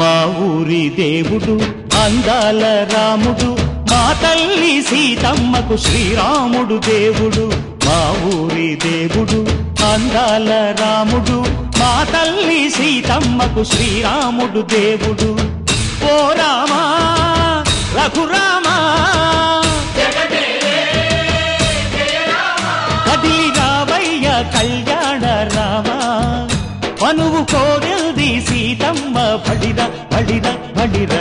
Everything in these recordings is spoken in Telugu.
మా ఊరి దేవుడు అందాల రాముడు, మా తల్లి సీతమ్మకు శ్రీరాముడు దేవుడు. మా ఊరి దేవుడు అందాల రాముడు, మా తల్లి సీతమ్మకు శ్రీరాముడు దేవుడు. ఓ రామా రఘురామా కదిలి రావయ్య కళ్యాణ రామా, మనువు కోరెల్ది సీతమ్మ బడిర బడిర బడిర.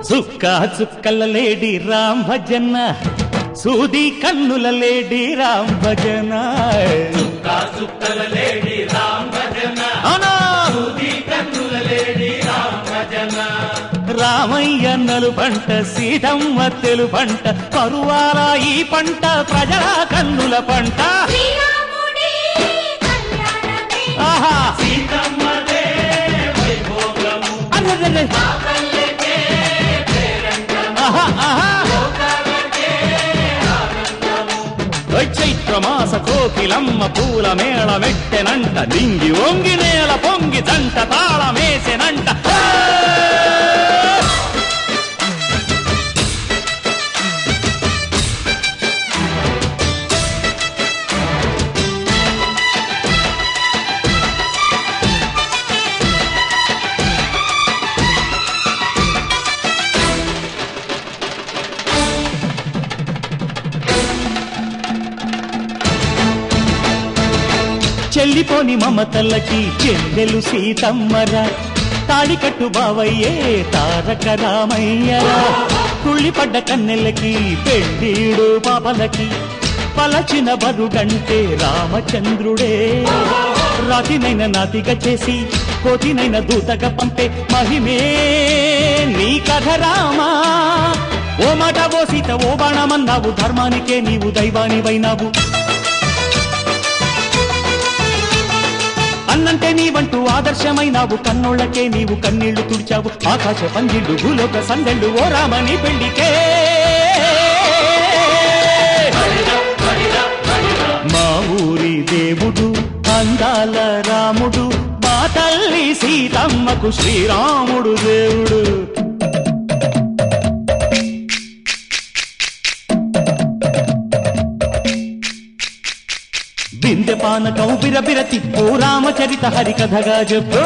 చుక్క చుక్కల లేడి రామ్ భజన, సూది కన్నుల లేడి రామ్ భజన. చుక్కల లేడి రామ్ భజన, సూది కన్నుల లేడి రామ్ భజన. రామయ్య నలు పంట సీతమ్మ తెలు పంట, కరువాల ఈ పంట ప్రజల కన్నుల పంట. ఆహా సీతమ్మదే వైభోగము, అదే చైత్రమాస కోకిలమ్మ పూల మేళ మెట్టెనంట, దింగి ఒంగి నేల పొంగి జంట తాళమేసెనంట. చెల్లిపోని మమతలకి చెల్లెలు సీతమ్మరా, తాళికట్టు బావయ్యే తారక రామయ్యరా. కుళ్ళిపడ్డ కన్నెలకి పెళ్ళీడు పాపలకి, పలచిన బరుడంటే రామచంద్రుడే. రాతినైన నాతిగా చేసి కోటినైన దూతగా పంపే మహిమే నీ కథ రామా. ఓ మాట ఓ సీత ఓ బాణమన్నావు, ధర్మానికే నీవు దైవానివైనావు. అన్నంటే నీవంటూ ఆదర్శమైనావు, కన్నోళ్లకే నీవు కన్నీళ్లు తుడిచావు. ఆకాశ పందిళ్ళు భూలోక సందెళ్ళు ఓ రామని పెళ్లికే. మా ఊరి దేవుడు అందాల రాముడు, మా తల్లి సీతమ్మకు శ్రీరాముడు దేవుడు. బిందె పానకం బిరబిర తిప్పు రామచరిత హరికథగా చెప్పు.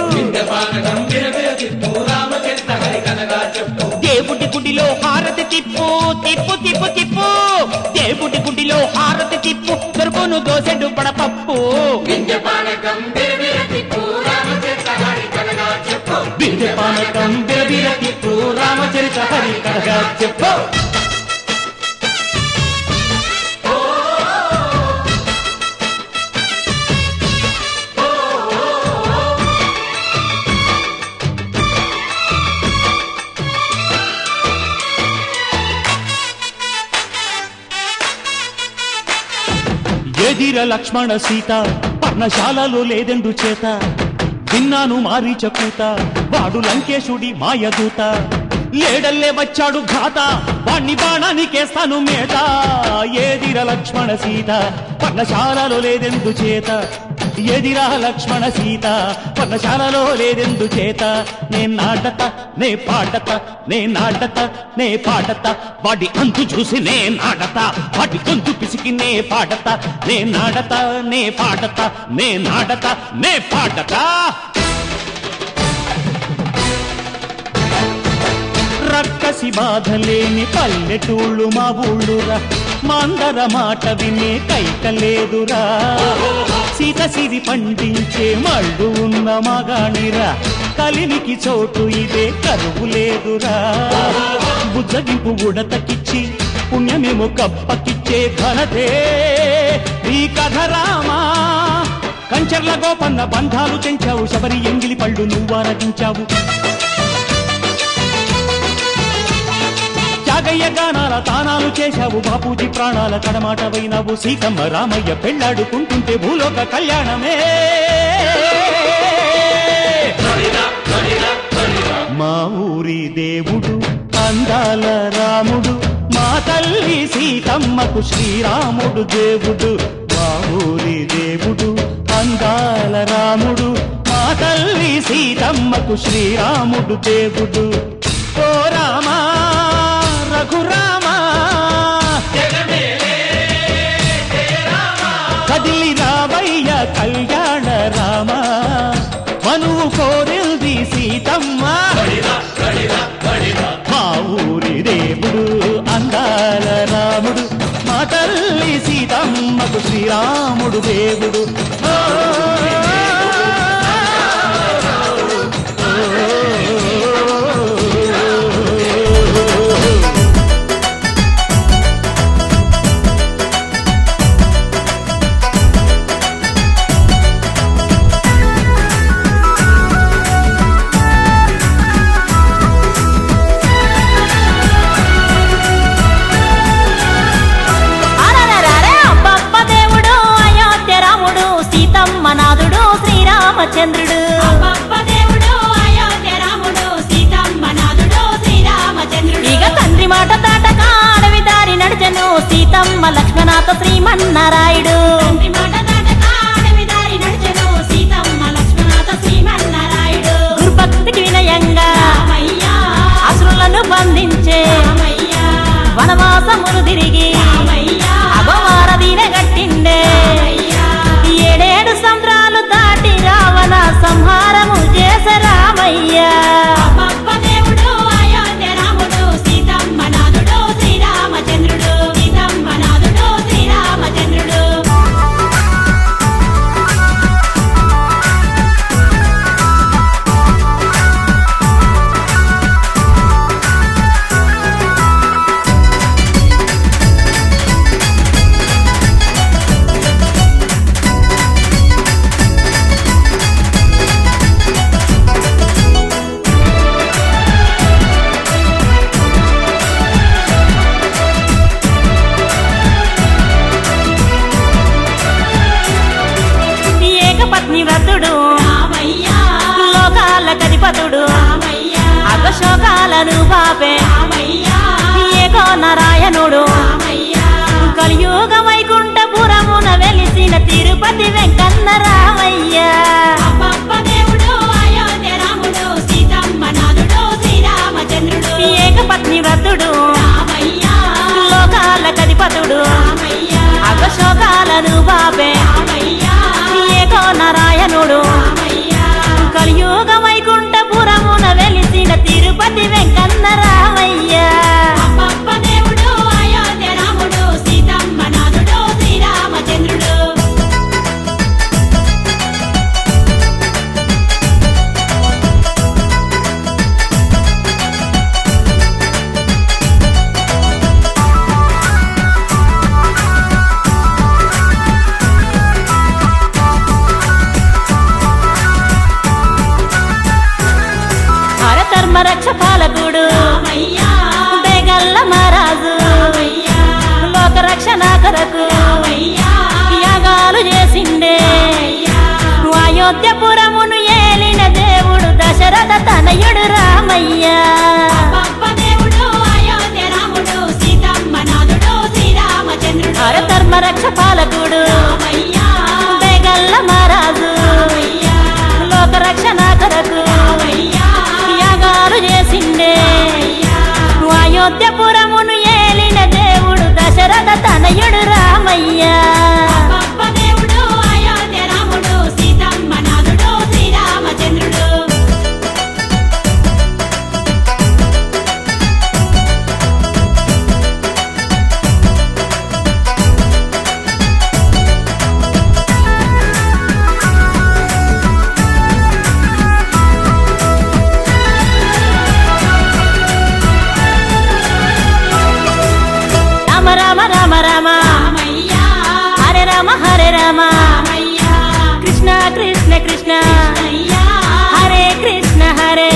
దేవుడి గుడిలో హారతి తిప్పు తిప్పు తిప్పు తిప్పు, దేవుడి గుడిలో హారతి తిప్పు, దొరుకును దోసెడు పడపప్పు. బిందె పానకం బిరబిర తిప్పు రామచరిత హరికథగా చెప్పు. ఎదిర లక్ష్మణ సీత పర్ణశాలలో లేదెందు చేత, విన్నాను మారీచ కూత వాడు లంకేశుడి మాయదూత. లేడల్లే వచ్చాడు ఘాత, వాణ్ణి బాణానికేస్తాను మేత. ఎదిర లక్ష్మణ సీత పర్ణశాలలో లేదెందు చేత, ఎదిరా లక్ష్మణ సీత పర్ణశాలలో లేదెందు చేత. నే నాటత నే పాడత నే నాటత నే పాడత, వాడి అంతు చూసి నే నాడత, వాడి గొంతు పిసికి నే పాడత. నే నాడత నే పాడత నే నాడత నే పాడత. రక్కసి బాధలేని పల్లెటూళ్ళు మా ఊళ్ళురా, మాందర మాట వినే కైకలేదురా. సీత సిరి పండించే మళ్ళు ఉన్న మగాణిరా, కలిమికి చోటు ఇదే కరువు లేదురా. బుజ్జగింపు ఉడతకిచ్చి పుణ్యమేమో కప్పకిచ్చే ఘనతే ఈ కథ రామా. కంచర్ల గోపన్న బంధాలు తెంచావు, శబరి ఎంగిలి పళ్ళు నువ్వారగించావు. త్యాగయ్య గానాల తానాలు చేశావు, బాపూజీ ప్రాణాల కడమాటవైనావు. సీతమ్మ రామయ్య పెళ్లాడుకుంటుంటే భూలోక కళ్యాణమే. మా ఊరి దేవుడు అందాల రాముడు, మా తల్లి సీతమ్మకు శ్రీరాముడు దేవుడు. ఊరి దేవుడు అందాల రాముడు మా తల్లి సీతమ్మకు శ్రీరాముడు దేవుడు ఓ రామా రఘురామా కదిలి రామయ్య కళ్యాణ రామ మనువు కోరింది సీతమ్మ మా ఊరి దేవుడు అందాల రాముడు మా తల్లి సీతమ్మకు శ్రీరాముడు దేవుడు నాథుడు శ్రీరామచంద్రుడు దేవుడు అయోధ్య రాముడు సీతమ్మ నాథుడు శ్రీరామచంద్రుడు ఇక తండ్రి మాట తాటక అడవి దారి నడిచెను సీతమ్మ లక్ష్మణాథ శ్రీమన్నారాయుడు తండ్రి మాట దాటక అడవి దారి నడిచెను సీతమ్మ లక్ష్మణాథ శ్రీమన్నారాయుడు గురుభక్తికి వినయంగా రామయ్య అసురులను బంధించే రామయ్య వనవాసములు తిరిగి రామయ్య అగవారదీన గట్టిండే ఏడేడు సంద్రాలు దాటి రావణ సంహారము చేస రామయ్య దేవుడు అయోధ్య రాముడు సీతమ్మ నాథుడు శ్రీరామచంద్రుడు సీతమ్మ నాథుడు శ్రీరామచంద్రుడు ఏకపత్ని వ్రతుడు రామయ్య లోకాల కధిపతుడు రామయ్య అగశోకాలను పాపే రామయ్య ఏకో నారాయణుడు రామయ్య కలియుగ వైకుంఠపురమున వెలిసిన తిరుపతి వెంకన్న రామయ్య దేవుడు అయోధ్య రాముడు సీతమ్మ నాథుడు శ్రీరామచంద్రుడు ఏకపత్ని వ్రతుడు రామయ్య లోకాల కధిపతుడు రామయ్య అగశోకాలను పాపే రామయ్య ఏకో నారాయణుడు రామయ్య కలియుగ వైకుంఠపురమున వెలిసిన తిరుపతి వెంకన్న రామయ్య దేవుడు అయోధ్య రాముడు సీతమ్మ నాథుడు శ్రీరామచంద్రుడు హరధర్మ రక్ష పాలకుడు రామయ్య దేగల్ల మహారాజు రామయ్య లోక రక్షణ కొరకు రామయ్య యాగాలు చేసిండే అయోధ్యపురమును ఏలిన దేవుడు దశరథ తనయుడు రామయ్య దేవుడు అయోధ్య రాముడు సీతమ్మ నాథుడు శ్రీరామచంద్రుడు హరధర్మ రక్ష పాలకుడు రామయ్య దేగల్ల మహారాజు రామయ్య లోక రక్షణ కొరకు రామయ్య యాగాలు చేసిండే అయోధ్యపురమును ఏలిన దేవుడు దశరథ తనయుడు రామయ్య దేవుడు అయోధ్య రాముడు సీతమ్మ నాథుడు శ్రీరామచంద్రుడు రామ రామ రామ రామ రామయ్య హరే రామ హరే రామ రామయ్య కృష్ణ కృష్ణ కృష్ణ అయ్య హరే కృష్ణ హరే